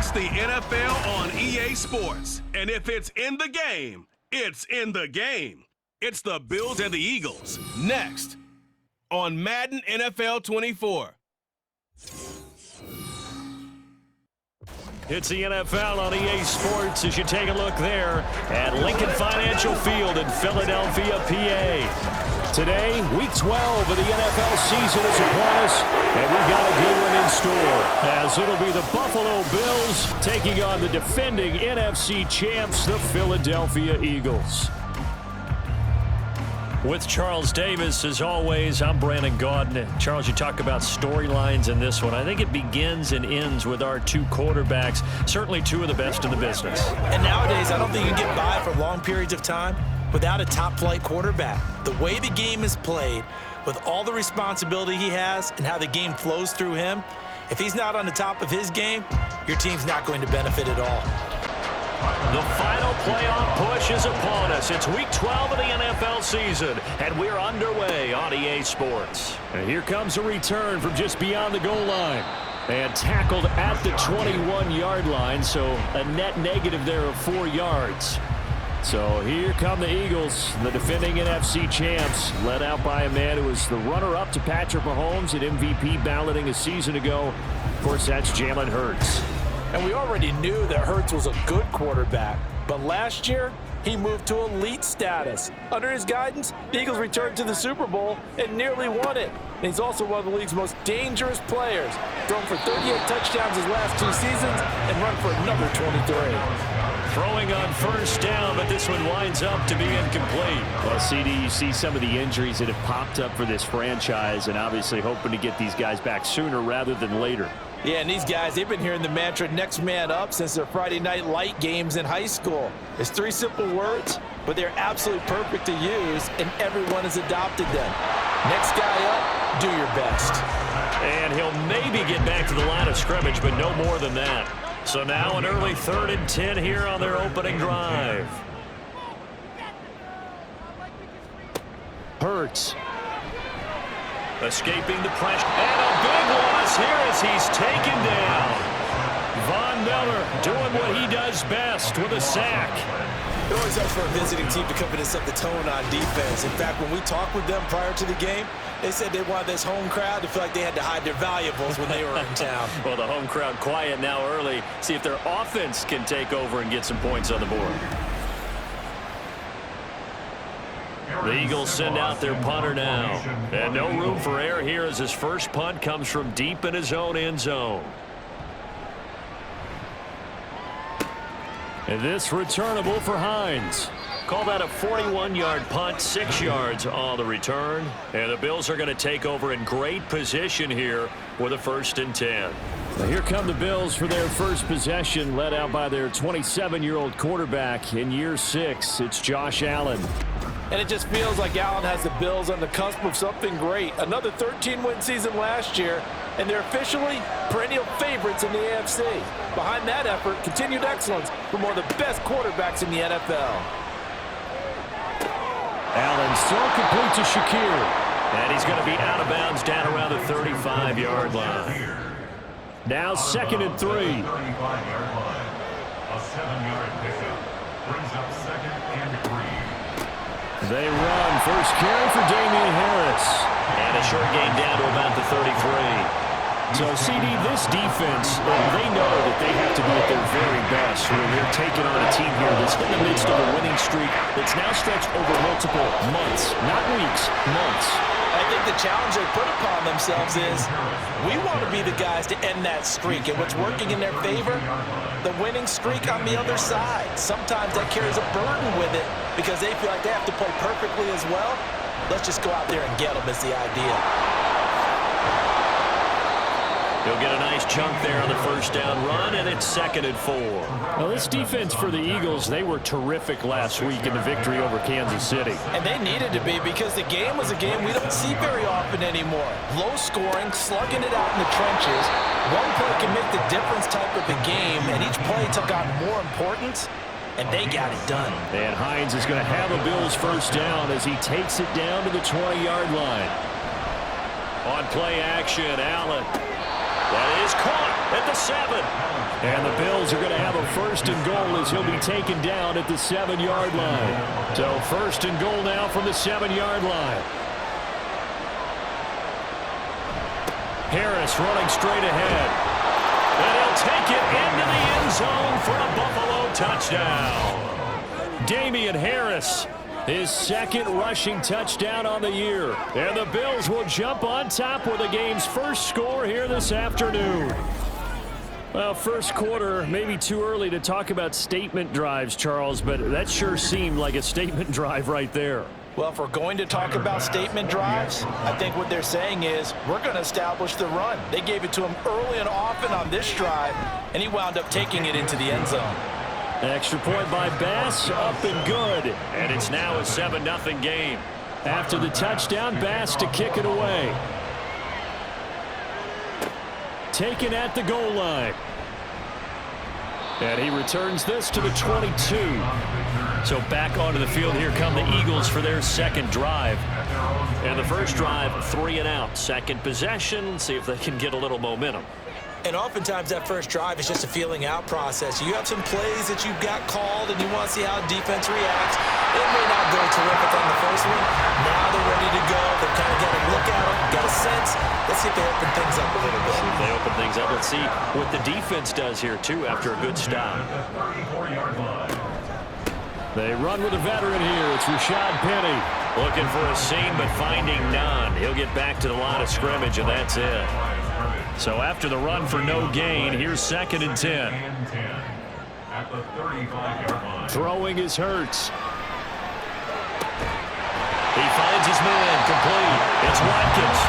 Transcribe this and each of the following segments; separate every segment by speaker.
Speaker 1: It's the NFL on EA Sports. And if it's in the game, it's in the game. It's the Bills and the Eagles. Next on Madden NFL 24.
Speaker 2: It's the NFL on EA Sports as you take a look there at Lincoln Financial Field in Philadelphia, PA. Today, Week 12 of the NFL season is upon us, and we've got a good one in store, as it'll be the Buffalo Bills taking on the defending NFC champs, the Philadelphia Eagles. With Charles Davis, as always, I'm Brandon Gaudin. Charles, you talk about storylines in this one. I think it begins and ends with our two quarterbacks, certainly two of the best in the business.
Speaker 3: And nowadays, I don't think you can get by for long periods of time without a top-flight quarterback. The way the game is played, with all the responsibility he has and how the game flows through him, if he's not on the top of his game, your team's not going to benefit at all.
Speaker 2: The final playoff push is upon us. It's Week 12 of the NFL season, and we're underway on EA Sports. And here comes a return from just beyond the goal line. And tackled at the 21-yard line, so a net negative there of 4 yards. So here come the Eagles, the defending NFC champs, led out by a man who was the runner-up to Patrick Mahomes at MVP balloting a season ago. Of course, that's Jalen Hurts.
Speaker 3: And we already knew that Hurts was a good quarterback, but last year, he moved to elite status. Under his guidance, the Eagles returned to the Super Bowl and nearly won it. And he's also one of the league's most dangerous players, thrown for 38 touchdowns his last 2 seasons and run for another 23.
Speaker 2: Throwing on first down, but this one winds up to be incomplete.
Speaker 4: Well, CD, you see some of the injuries that have popped up for this franchise, and obviously hoping to get these guys back sooner rather than later.
Speaker 3: Yeah, and these guys, they've been hearing the mantra next man up since their Friday night light games in high school. It's 3 simple words, but they're absolutely perfect to use, and everyone has adopted them. Next guy up, do your best.
Speaker 2: And he'll maybe get back to the line of scrimmage, but no more than that. So now an early 3rd and 10 here on their opening drive.
Speaker 4: Hurts.
Speaker 2: Escaping the pressure, and a big loss here as he's taken down. Von Miller doing what he does best with a sack.
Speaker 3: It always helps for a visiting team to come in and set the tone on defense. In fact, when we talked with them prior to the game, they said they wanted this home crowd to feel like they had to hide their valuables when they were in town.
Speaker 2: Well, the home crowd quiet now early. See if their offense can take over and get some points on the board. The Eagles send out their punter now. And no room for error here as his first punt comes from deep in his own end zone.
Speaker 4: And this returnable for Hines.
Speaker 2: Call that a 41-yard punt, 6 yards on the return. And the Bills are going to take over in great position here with a 1st and 10.
Speaker 4: Now here come the Bills for their first possession, led out by their 27-year-old quarterback in year 6. It's Josh Allen.
Speaker 3: And it just feels like Allen has the Bills on the cusp of something great. Another 13-win season last year, and they're officially perennial favorites in the AFC. Behind that effort, continued excellence from one of the best quarterbacks in the NFL.
Speaker 4: Allen's throw complete to Shakir.
Speaker 2: And he's going to be out of bounds down around the 35-yard line.
Speaker 4: Now 2nd and 3.
Speaker 5: A 7-yard pickup brings up 2nd and 3.
Speaker 4: They run. First carry for Damian Harris.
Speaker 2: And a short gain down to about the 33.
Speaker 4: So, CD, this defense, they know that they have to be at their very best when they're taking on a team here that's in the midst of a winning streak that's now stretched over multiple months, not weeks, months.
Speaker 3: I think the challenge they put upon themselves is we want to be the guys to end that streak. And what's working in their favor? The winning streak on the other side. Sometimes that carries a burden with it because they feel like they have to play perfectly as well. Let's just go out there and get them is the idea.
Speaker 2: He'll get a nice chunk there on the first down run, and it's 2nd and 4.
Speaker 4: Well, this defense for the Eagles, they were terrific last week in the victory over Kansas City.
Speaker 3: And they needed to be because the game was a game we don't see very often anymore. Low scoring, slugging it out in the trenches. One play can make the difference type of a game, and each play took on more importance, and they got it done.
Speaker 4: And Hines is going to have a Bills first down as he takes it down to the 20-yard line.
Speaker 2: On play action, Allen. That is caught at the 7.
Speaker 4: And the Bills are going to have a first and goal as he'll be taken down at the 7-yard line. So first and goal now from the 7-yard line. Harris running straight ahead. And he'll take it into the end zone for a Buffalo touchdown. Damian Harris, his second rushing touchdown on the year. And the Bills will jump on top with the game's first score here this afternoon. Well, first quarter, maybe too early to talk about statement drives, Charles, but that sure seemed like a statement drive right there.
Speaker 3: Well, if we're going to talk about statement drives, I think what they're saying is we're going to establish the run. They gave it to him early and often on this drive, and he wound up taking it into the end zone.
Speaker 4: Extra point by Bass, up and good.
Speaker 2: And it's now a 7-0 game.
Speaker 4: After the touchdown, Bass to kick it away. Taken at the goal line. And he returns this to the 22.
Speaker 2: So back onto the field, here come the Eagles for their second drive. And the first drive, 3 and out. Second possession, see if they can get a little momentum.
Speaker 3: And oftentimes that first drive is just a feeling out process. You have some plays that you've got called and you want to see how defense reacts. It may not go terrific on the first one. Now they're ready to go. They've kind of got a look at them, got a sense. Let's see if they open things up a little bit.
Speaker 2: See if they open things up. Let's see what the defense does here, too, after a good stop.
Speaker 4: They run with a veteran here. It's Rashad Penny.
Speaker 2: Looking for a seam, but finding none. He'll get back to the line of scrimmage, and that's it. So after the run for no gain, here's 2nd and 10.
Speaker 5: At the 35-yard line.
Speaker 4: Throwing is Hurts.
Speaker 2: He finds his man complete. It's Watkins.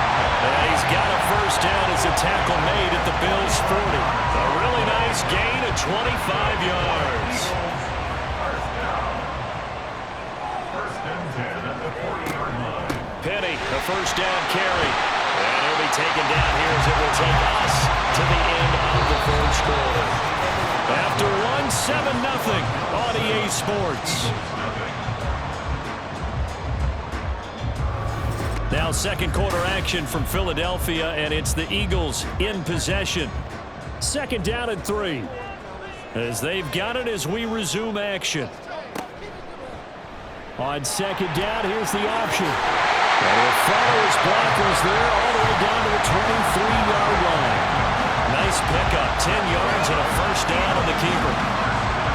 Speaker 2: And he's got a first down as a tackle made at the Bills' 40. A really nice gain of 25 yards.
Speaker 5: First and 10 at the 40-yard line.
Speaker 2: Penny, a first down carry. And he'll be taken down here as it will take us to the end of the first quarter.
Speaker 4: After one, 7-0 on EA Sports. Now second quarter action from Philadelphia, and it's the Eagles in possession. 2nd down and 3. As they've got it as we resume action. On 2nd down, here's the option. And he'll follow his blockers there all the way down to the 23-yard line.
Speaker 2: Nice pickup, 10 yards and a first down on the keeper.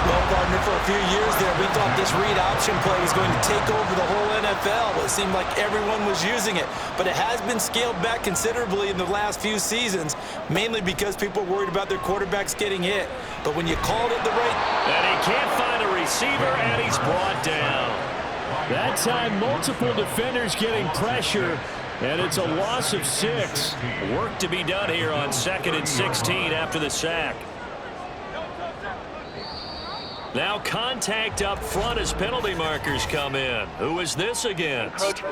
Speaker 3: Well, partner, for a few years there, we thought this read option play was going to take over the whole NFL. It seemed like everyone was using it, but it has been scaled back considerably in the last few seasons, mainly because people are worried about their quarterbacks getting hit. But when you called it the right...
Speaker 2: And he can't find a receiver, and he's brought down.
Speaker 4: That time, multiple defenders getting pressure, and it's a loss of 6.
Speaker 2: Work to be done here on 2nd and 16 after the sack. Now contact up front as penalty markers come in. Who is this against?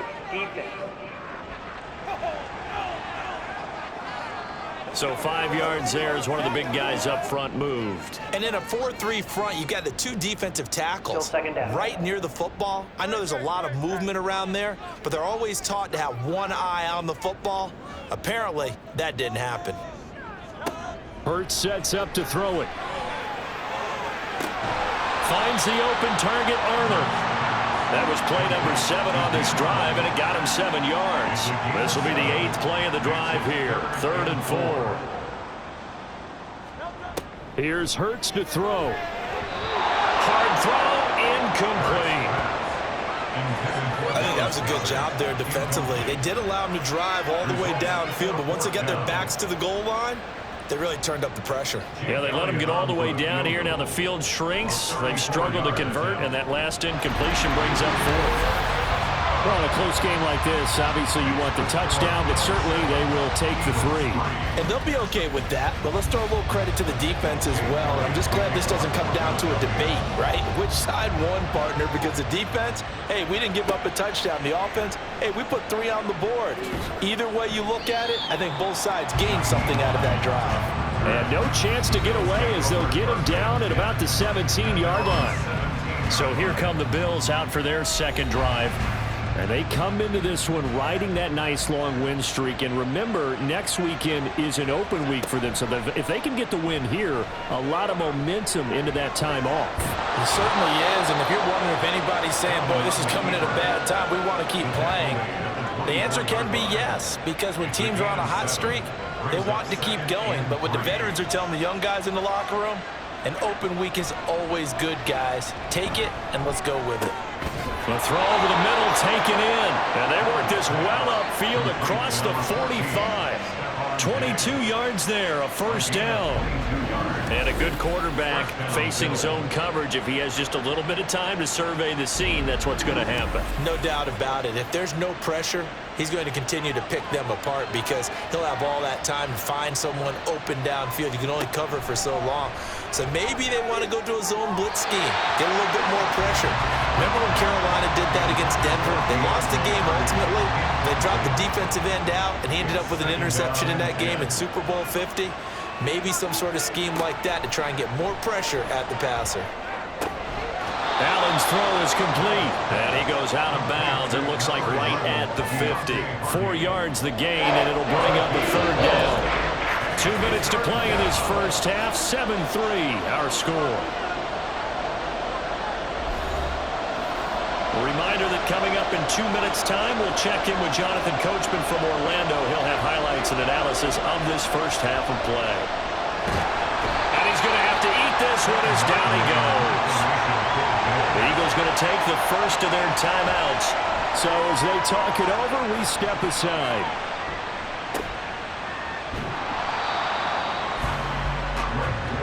Speaker 2: So 5 yards there as one of the big guys up front moved.
Speaker 3: And in a 4-3 front, you got the 2 defensive tackles right near the football. I know there's a lot of movement around there, but they're always taught to have one eye on the football. Apparently, that didn't happen.
Speaker 4: Hurts sets up to throw it. Finds the open target, Arnold.
Speaker 2: That was play number 7 on this drive, and it got him 7 yards. This will be the 8th play of the drive here. 3rd and 4.
Speaker 4: Here's Hurts to throw.
Speaker 2: Hard throw, incomplete.
Speaker 3: I think that was a good job there defensively. They did allow him to drive all the way downfield, but once they got their backs to the goal line, they really turned up the pressure.
Speaker 2: Yeah, they let him get all the way down here. Now the field shrinks. They've struggled to convert, and that last incompletion brings up 4th.
Speaker 4: Well, in a close game like this, obviously you want the touchdown, but certainly they will take the 3.
Speaker 3: And they'll be okay with that, but let's throw a little credit to the defense as well. I'm just glad this doesn't come down to a debate, right? Which side won, partner? Because the defense, hey, we didn't give up a touchdown. The offense, hey, we put 3 on the board. Either way you look at it, I think both sides gained something out of that drive.
Speaker 4: And no chance to get away as they'll get him down at about the 17-yard line.
Speaker 2: So here come the Bills out for their second drive. And they come into this one riding that nice long win streak. And remember, next weekend is an open week for them. So if they can get the win here, a lot of momentum into that time off.
Speaker 3: It certainly is. And if you're wondering if anybody's saying, boy, this is coming at a bad time, we want to keep playing, the answer can be yes. Because when teams are on a hot streak, they want to keep going. But what the veterans are telling the young guys in the locker room, an open week is always good, guys. Take it, and let's go with it.
Speaker 2: The throw over the middle, taken in. And they work this well upfield across the 45. 22 yards there, a first down. And a good quarterback facing zone coverage. If he has just a little bit of time to survey the scene, that's what's going to happen.
Speaker 3: No doubt about it. If there's no pressure, he's going to continue to pick them apart because he'll have all that time to find someone open downfield. You can only cover for so long. So maybe they want to go to a zone blitz scheme, get a little bit more pressure. Remember when Carolina did that against Denver? They lost the game ultimately. They dropped the defensive end out, and he ended up with an interception in that game in Super Bowl 50. Maybe some sort of scheme like that to try and get more pressure at the passer.
Speaker 2: Allen's throw is complete, and he goes out of bounds. It looks like right at the 50. 4 yards the gain, and it'll bring up a third down. 2 minutes to play in this first half. 7-3, our score. A reminder that coming up in 2 minutes' time, we'll check in with Jonathan Coachman from Orlando. He'll have highlights and analysis of this first half of play. And he's going to have to eat this one as down he goes. The Eagles going to take the first of their timeouts. So as they talk it over, we step aside.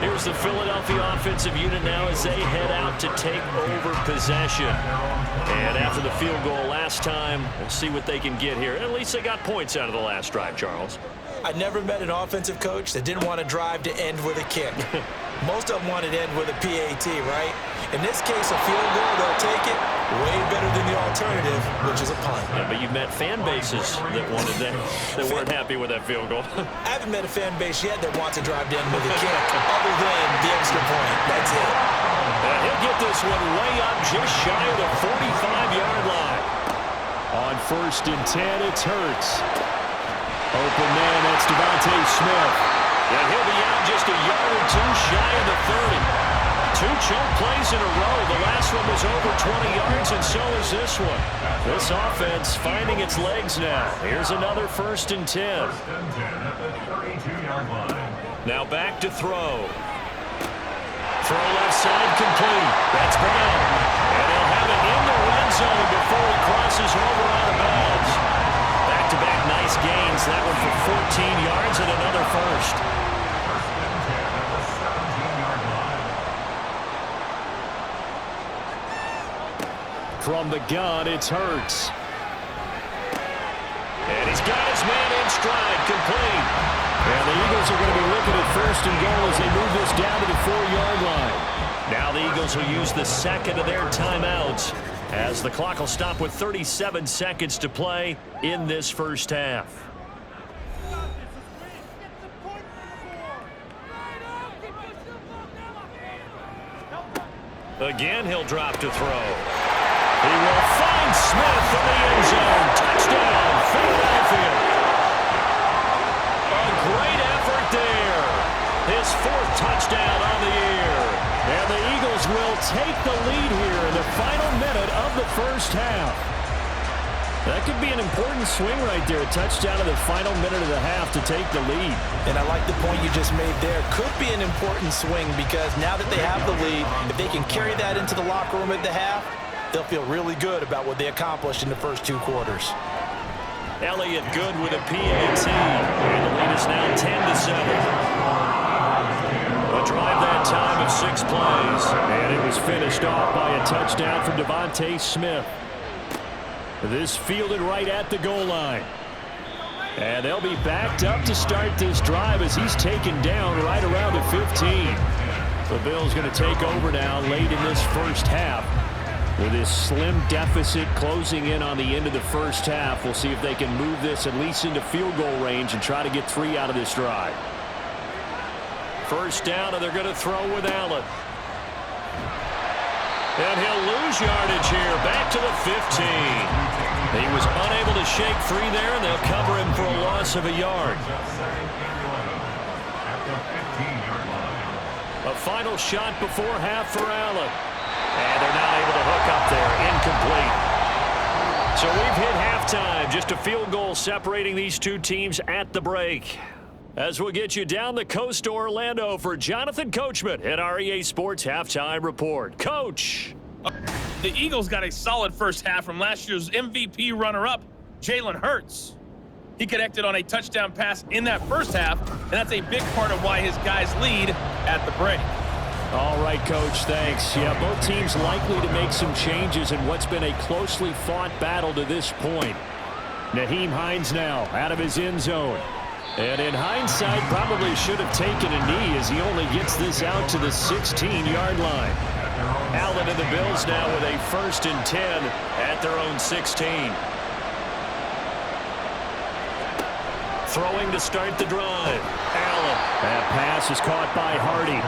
Speaker 2: Here's the Philadelphia offensive unit now as they head out to take over possession. And after the field goal last time, we'll see what they can get here. At least they got points out of the last drive, Charles.
Speaker 3: I never met an offensive coach that didn't want to drive to end with a kick. Most of them wanted to end with a PAT, right? In this case, a field goal, they'll take it. Way better than the alternative, which is a punt.
Speaker 2: Yeah, but you've met fan bases that wanted that, that weren't happy with that field goal.
Speaker 3: I haven't met a fan base yet that wants to drive down with a kick, other than the extra point. That's it.
Speaker 2: And he'll get this one way up just shy of the 45-yard line. On 1st and 10, it's Hurts. Open man, that's Devontae Smith. And he'll be out just a yard or two shy of the 30. 2 choke plays in a row. The last one was over 20 yards, and so is this one. This offense finding its legs now. Here's another 1st and 10. Now back to throw. Throw left side complete. That's Brown. And he'll have it in the red zone before he crosses over out of bounds. Back-to-back nice gains. That one for 14 yards and another first. From the gun, it's Hurts. And he's got his man in stride, complete. And the Eagles are going to be looking at 1st and goal as they move this down to the 4-yard line. Now the Eagles will use the second of their timeouts as the clock will stop with 37 seconds to play in this first half. Again, he'll drop to throw. He will find Smith in the end zone. Touchdown, Philadelphia. A great effort there. His 4th touchdown on the year. And the Eagles will take the lead here in the final minute of the first half. That could be an important swing right there. A touchdown in the final minute of the half to take the lead.
Speaker 3: And I like the point you just made there. Could be an important swing because now that they have the lead, if they can carry that into the locker room at the half, they'll feel really good about what they accomplished in the first 2 quarters.
Speaker 2: Elliott good with a PAT. And the lead is now 10-7. A drive that time of 6 plays. And it was finished off by a touchdown from Devontae Smith. This fielded right at the goal line. And they'll be backed up to start this drive as he's taken down right around the 15. The Bills going to take over now late in this first half. With this slim deficit closing in on the end of the first half, we'll see if they can move this at least into field goal range and try to get 3 out of this drive. First down, and they're going to throw with Allen. And he'll lose yardage here, back to the 15. He was unable to shake free there, and they'll cover him for a loss of a yard. A final shot before half for Allen. And they're not able to hook up there. Incomplete. So we've hit halftime. Just a field goal separating these two teams at the break. As we'll get you down the coast to Orlando for Jonathan Coachman at our EA Sports Halftime Report. Coach.
Speaker 6: The Eagles got a solid first half from last year's MVP runner-up, Jalen Hurts. He connected on a touchdown pass in that first half, and that's a big part of why his guys lead at the break.
Speaker 2: All right, Coach, thanks. Yeah, both teams likely to make some changes in what's been a closely fought battle to this point. Nyheim Hines now out of his end zone. And in hindsight, probably should have taken a knee as he only gets this out to the 16-yard line. Allen and the Bills now with a 1st and 10 at their own 16. Throwing to start the drive. Allen. That pass is caught by Hardy.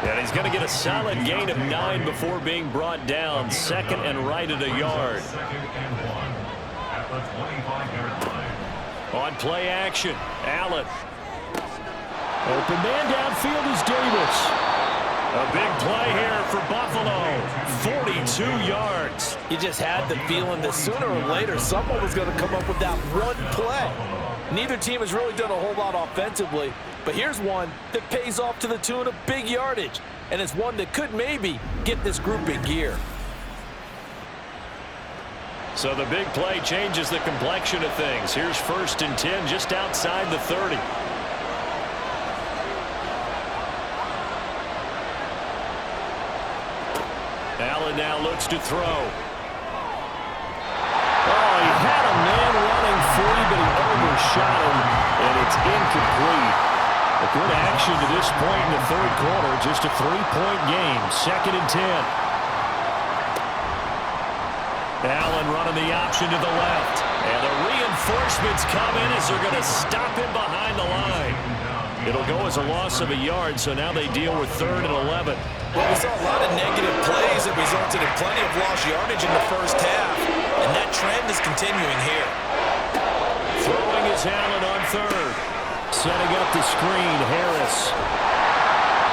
Speaker 2: And he's going to get a solid gain of 9 before being brought down. 2nd and right at a yard. On play action, Allen. Open man downfield is Davis. A big play here for Buffalo. 42 yards.
Speaker 3: You just had the feeling that sooner or later someone was going to come up with that one play. Neither team has really done a whole lot offensively, but here's one that pays off to the tune of big yardage, and it's one that could maybe get this group in gear.
Speaker 2: So the big play changes the complexion of things. Here's 1st and 10 just outside the 30. Allen now looks to throw. Oh, he had a man running free, but he overshot him, and it's incomplete. A good action to this point in the 3rd quarter. Just a 3-point game. 2nd and 10. Allen running the option to the left. And the reinforcements come in as they're going to stop him behind the line. It'll go as a loss of a yard, so now they deal with 3rd and 11.
Speaker 3: Well, we saw a lot of negative plays that resulted in plenty of lost yardage in the first half, and that trend is continuing here.
Speaker 2: Throwing is Allen on 3rd. Setting up the screen, Harris.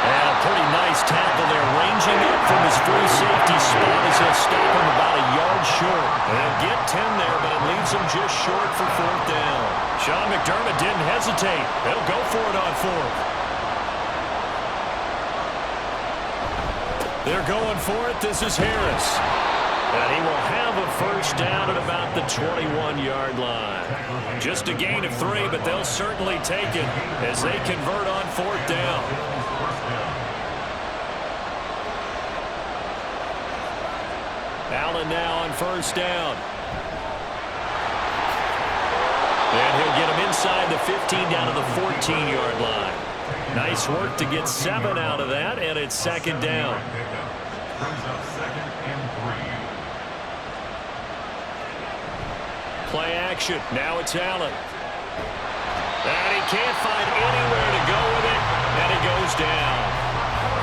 Speaker 2: And a pretty nice tackle there, ranging up from his free safety spot as he'll stop him about a yard short. They'll get 10 there, but it leaves him just short for 4th down. Sean McDermott didn't hesitate. They'll go for it on 4th. They're going for it. This is Harris. And he will have a 1st down at about the 21-yard line. Just a gain of 3, but they'll certainly take it as they convert on 4th down. Allen now on 1st down. And he'll get him inside the 15 down to the 14-yard line. Nice work to get 7 out of that, and it's 2nd down. Play action. Now it's Allen. And he can't find anywhere to go with it, and he goes down.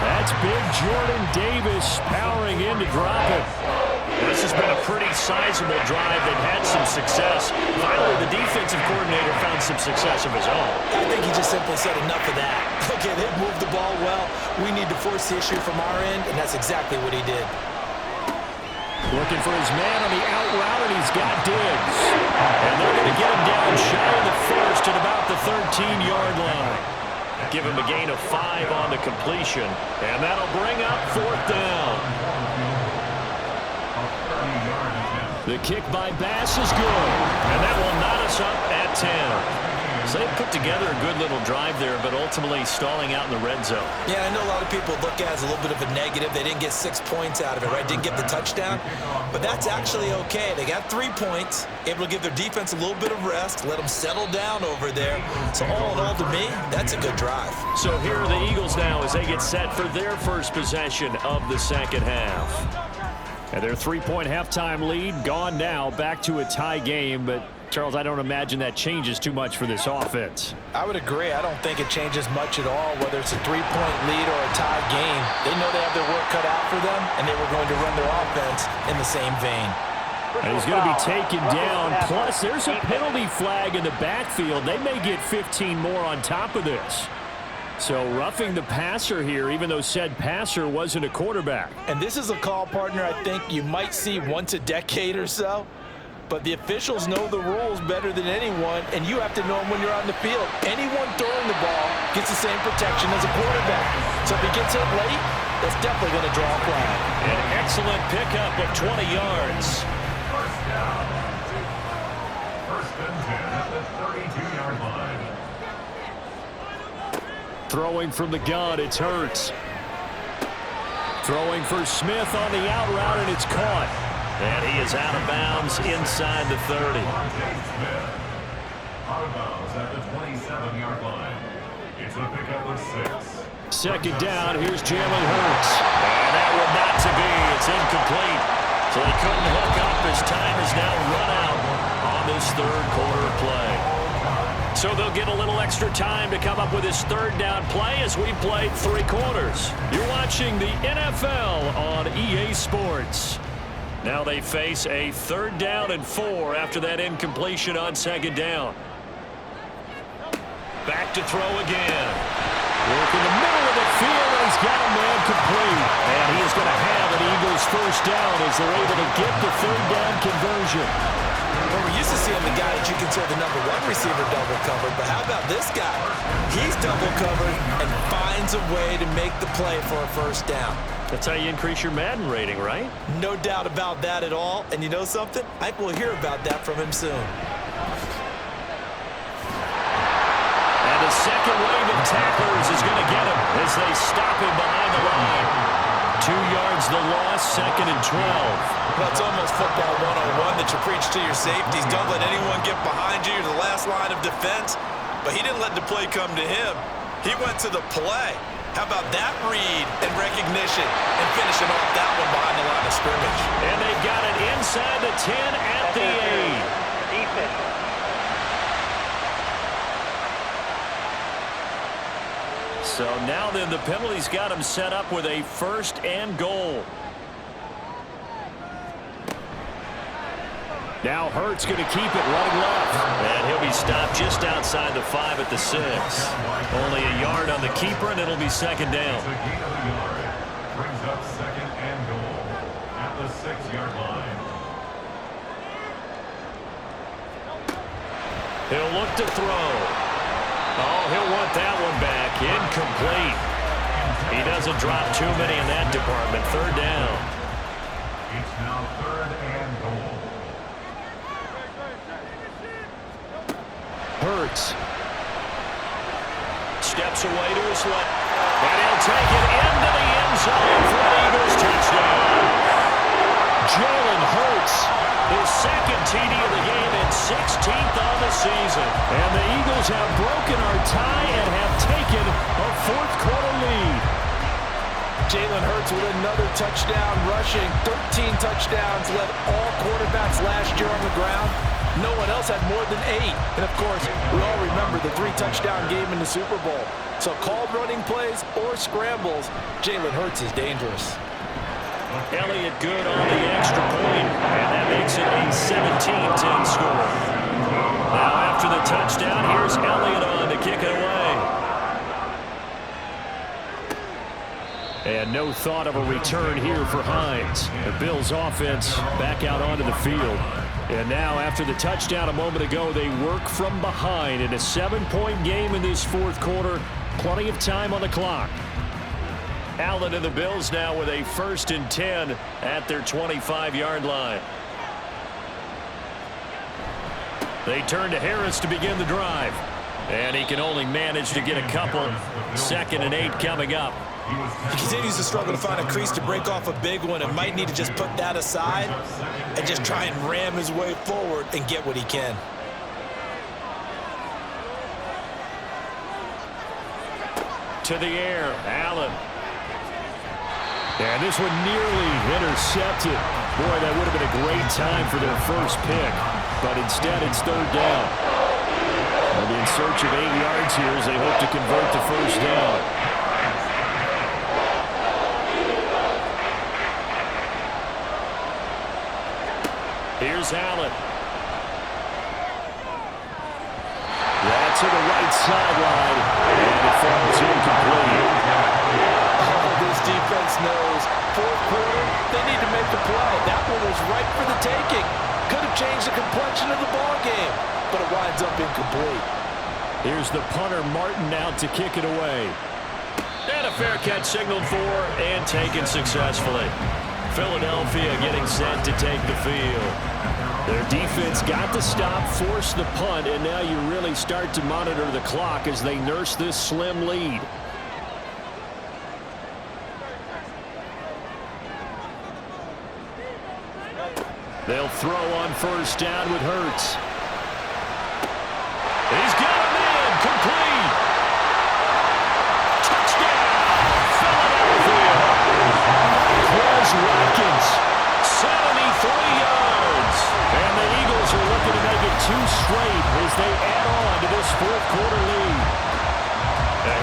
Speaker 2: That's big Jordan Davis powering in to drop it. This has been a pretty sizable drive that had some success. Finally, the defensive coordinator found some success of his own.
Speaker 3: I think he just simply said enough of that. Okay, they've moved the ball well. We need to force the issue from our end, and that's exactly what he did.
Speaker 2: Looking for his man on the out route, and he's got Diggs. And they're going to get him down shy of the 1st at about the 13-yard line. Give him a gain of 5 on the completion, and that'll bring up 4th down. The kick by Bass is good, and that will knot us up at 10. So they put together a good little drive there, but ultimately stalling out in the red zone.
Speaker 3: Yeah, I know a lot of people look at it as a little bit of a negative. They didn't get 6 points out of it, right? Didn't get the touchdown. But that's actually okay. They got 3 points, able to give their defense a little bit of rest, let them settle down over there. So all in all, to me, that's a good drive.
Speaker 2: So here are the Eagles now as they get set for their first possession of the 2nd half. And their 3-point halftime lead gone now, back to a tie game. But, Charles, I don't imagine that changes too much for this offense.
Speaker 3: I would agree. I don't think it changes much at all, whether it's a 3-point lead or a tie game. They know they have their work cut out for them, and they were going to run their offense in the same vein.
Speaker 4: And he's going to be taken down. Plus, there's a penalty flag in the backfield. They may get 15 more on top of this. So roughing the passer here, even though said passer wasn't a quarterback.
Speaker 3: And this is a call, partner, I think you might see once a decade or so. But the officials know the rules better than anyone, and you have to know them when you're on the field. Anyone throwing the ball gets the same protection as a quarterback. So if he gets hit late, that's definitely going to draw a flag.
Speaker 2: An excellent pickup of 20 yards.
Speaker 5: First down. First and 10 at the 32-yard line.
Speaker 4: Throwing from the gun, it's Hurts. Throwing for Smith on the out route, and it's caught.
Speaker 2: And he is out of bounds inside the 30.
Speaker 5: Out of bounds at the 27-yard line. It's a pickup of 6.
Speaker 4: Second down, here's Jalen Hurts.
Speaker 2: And that would not to be. It's incomplete. So he couldn't hook up. His time is now run out on this third quarter play. So they'll get a little extra time to come up with his third down play as we played 3 quarters.
Speaker 4: You're watching the NFL on EA Sports.
Speaker 2: Now they face a 3rd down and 4 after that incompletion on 2nd down. Back to throw again.
Speaker 4: Work in the middle of the field, and he's got a man complete. And he is going to have an Eagles first down as they're able to get the 3rd down conversion.
Speaker 3: Well, we're used to seeing the guy that you consider the number 1 receiver double covered, but how about this guy? He's double covered and finds a way to make the play for a first down.
Speaker 2: That's how you increase your Madden rating, right?
Speaker 3: No doubt about that at all. And you know something? I think we'll hear about that from him soon.
Speaker 2: And the second wave of tacklers is going to get him as they stop him behind the line. 2 yards the loss, 2nd and 12.
Speaker 3: Well, it's almost football 101 that you preach to your safeties. Don't let anyone get behind you. You're the last line of defense. But he didn't let the play come to him. He went to the play. How about that read and recognition and finishing off that one behind the line of scrimmage?
Speaker 2: And they've got it inside the 10 at the 8. So now then the penalty's got him set up with a 1st and goal.
Speaker 4: Now Hurts going to keep it running left.
Speaker 2: And he'll be stopped just outside the 5 at the 6. Only a yard on the keeper, and it'll be 2nd down.
Speaker 5: It's a gain of a yard. Brings up 2nd and goal at the 6-yard line.
Speaker 2: He'll look to throw. Oh, he'll want that one back. Incomplete. He doesn't drop too many in that department. 3rd down.
Speaker 5: It's now 3rd and goal.
Speaker 4: Hurts.
Speaker 2: Steps away to his left. And he'll take it into the end zone for an Eagles touchdown.
Speaker 4: Jalen Hurts.
Speaker 2: His 2nd TD of the game and 16th on the season.
Speaker 4: And the Eagles have broken our tie and have taken a 4th quarter lead.
Speaker 3: Jalen Hurts with another touchdown rushing. 13 touchdowns, led all quarterbacks last year on the ground. No one else had more than 8. And, of course, we all remember the 3-touchdown game in the Super Bowl. So called running plays or scrambles, Jalen Hurts is dangerous.
Speaker 2: Elliott good on the extra point, and that makes it a 17-10 score. Now after the touchdown, here's Elliott on to kick it away.
Speaker 4: And no thought of a return here for Hines. The Bills offense back out onto the field. And now after the touchdown a moment ago, they work from behind in a 7-point game in this 4th quarter. Plenty of time on the clock.
Speaker 2: Allen and the Bills now with a 1st and 10 at their 25-yard line. They turn to Harris to begin the drive. And he can only manage to get a couple. 2nd and 8 coming up.
Speaker 3: He continues to struggle to find a crease to break off a big one and might need to just put that aside and just try and ram his way forward and get what he can.
Speaker 2: To the air, Allen.
Speaker 4: And this one nearly intercepted. Boy, that would have been a great time for their first pick. But instead, it's 3rd down. They'll be in search of 8 yards here as they hope to convert the first down.
Speaker 2: Here's Allen. That's to the right sideline, and it falls incomplete.
Speaker 3: This defense knows fourth quarter, they need to make the play. That one was right for the taking. Could have changed the complexion of the ball game, but it winds up incomplete.
Speaker 2: Here's the punter, Martin, out to kick it away. And a fair catch signaled for and taken successfully. Philadelphia getting set to take the field. Their defense got the stop, forced the punt, and now you really start to monitor the clock as they nurse this slim lead. They'll throw on first down with Hurts. He's got a man, complete. Touchdown, Philadelphia. Quez Watkins, 73 yards. And the Eagles are looking to make it 2 straight as they add on to this fourth quarter lead.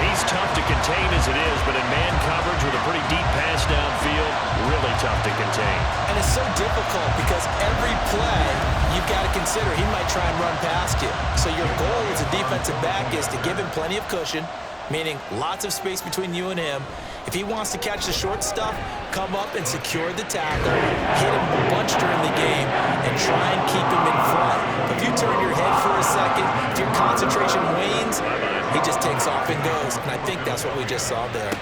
Speaker 2: He's tough to contain as it is, but in man coverage with a pretty deep pass downfield, really tough to contain.
Speaker 3: And it's so difficult because every play you've got to consider he might try and run past you. So your goal as a defensive back is to give him plenty of cushion, meaning lots of space between you and him. If he wants to catch the short stuff, come up and secure the tackle, hit him a bunch during the game, and try and keep him in front. If you turn your head for a second, if your concentration wanes, he just takes off and goes. And I think that's what we just saw there.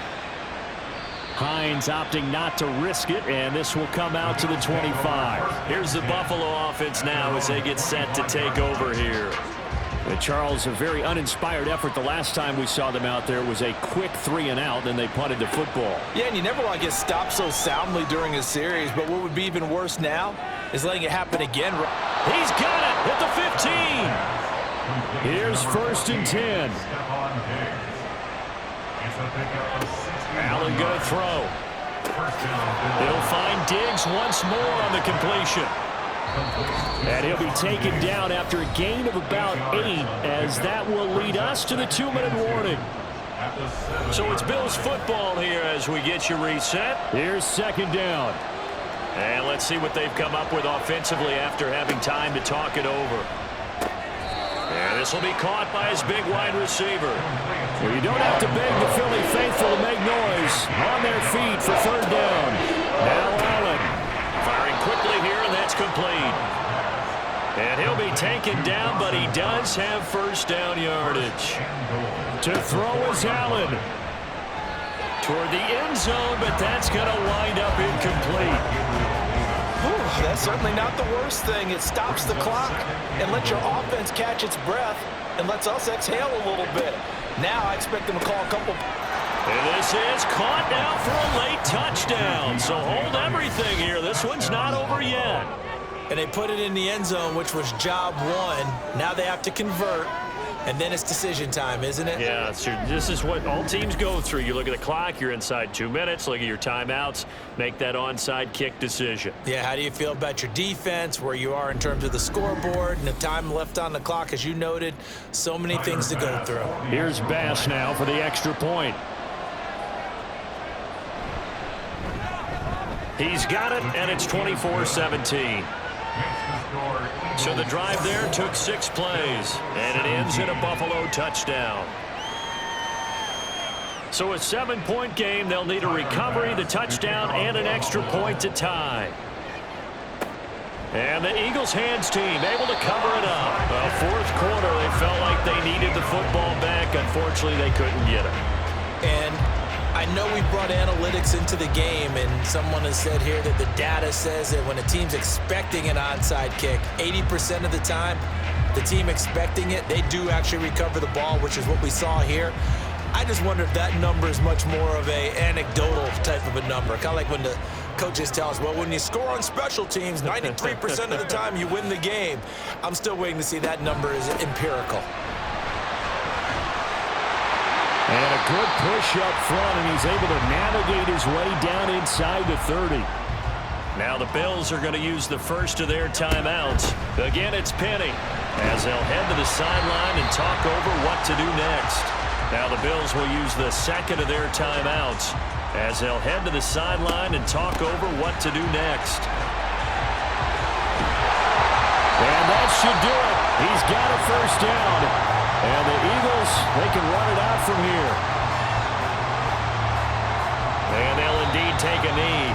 Speaker 2: Hines opting not to risk it, and this will come out to the 25. Here's the Buffalo offense now as they get set to take over here. Charles, a very uninspired effort. The last time we saw them out there was a quick 3-and-out, then they punted the football.
Speaker 3: Yeah, and you never want to get stopped so soundly during a series, but what would be even worse now is letting it happen again.
Speaker 2: He's got it at the 15. Here's 1st and 10. Allen going to throw. He'll find Diggs once more on the completion. And he'll be taken down after a gain of about 8, as that will lead us to the 2-minute warning. So it's Bills football here as we get you reset. Here's 2nd down. And let's see what they've come up with offensively after having time to talk it over. And this will be caught by his big wide receiver. Well, you don't have to beg the Philly faithful to make noise. On their feet for 3rd down. Now Allen firing quickly here, and that's complete. And he'll be taken down, but he does have 1st down yardage. To throw is Allen. Toward the end zone, but that's going to wind up incomplete.
Speaker 3: Whew, that's certainly not the worst thing. It stops the clock and lets your offense catch its breath and lets us exhale a little bit. Now I expect them to call a couple.
Speaker 2: And this is caught now for a late touchdown. So hold everything here. This one's not over yet.
Speaker 3: And they put it in the end zone, which was job 1. Now they have to convert. And then it's decision time, isn't it?
Speaker 2: Yeah, this is what all teams go through. You look at the clock, you're inside 2 minutes, look at your timeouts, make that onside kick decision.
Speaker 3: Yeah, how do you feel about your defense, where you are in terms of the scoreboard, and the time left on the clock, as you noted, so many things to go through.
Speaker 2: Here's Bass now for the extra point. He's got it, and it's 24-17. So the drive there took 6 plays, and it ends in a Buffalo touchdown. So a 7-point game. They'll need a recovery, the touchdown, and an extra point to tie. And the Eagles hands team able to cover it up. Well, 4th quarter, they felt like they needed the football back. Unfortunately, they couldn't get it.
Speaker 3: And I know we brought analytics into the game, and someone has said here that the data says that when a team's expecting an onside kick, 80% of the time, the team expecting it, they do actually recover the ball, which is what we saw here. I just wonder if that number is much more of a anecdotal type of a number. Kind of like when the coaches tell us, well, when you score on special teams, 93% of the time you win the game. I'm still waiting to see that number is empirical.
Speaker 2: And a good push up front, and he's able to navigate his way down inside the 30. Now the Bills are going to use the first of their timeouts. Again, it's Penny, as they'll head to the sideline and talk over what to do next. Now the Bills will use the second of their timeouts, as they'll head to the sideline and talk over what to do next. And that should do it. He's got a first down. And the Eagles, they can run it out from here. And they'll indeed take a knee.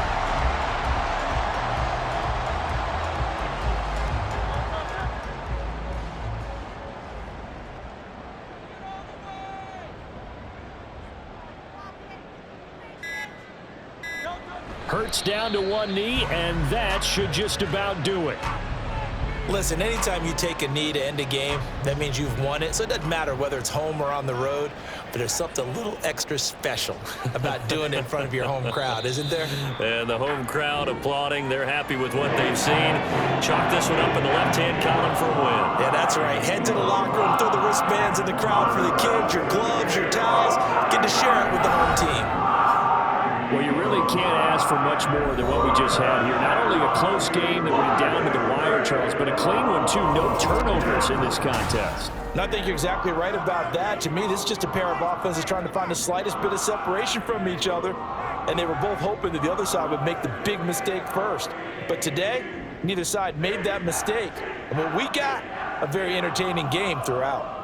Speaker 2: Hurts down to one knee, and that should just about do it.
Speaker 3: Listen, anytime you take a knee to end a game, that means you've won it. So it doesn't matter whether it's home or on the road, but there's something a little extra special about doing it in front of your home crowd, isn't there?
Speaker 2: And the home crowd applauding. They're happy with what they've seen. Chalk this one up in the left-hand column for a win.
Speaker 3: Yeah, that's right. Head to the locker room, throw the wristbands in the crowd for the kids, your gloves, your towels. Get to share it with the home team.
Speaker 2: Well, you really can't ask for much more than what we just had here. Not only a close game that went down to the wire, Charles, but a clean one, too. No turnovers in this contest.
Speaker 3: And I think you're exactly right about that. To me, this is just a pair of offenses trying to find the slightest bit of separation from each other. And they were both hoping that the other side would make the big mistake first. But today, neither side made that mistake. And what we got, a very entertaining game throughout.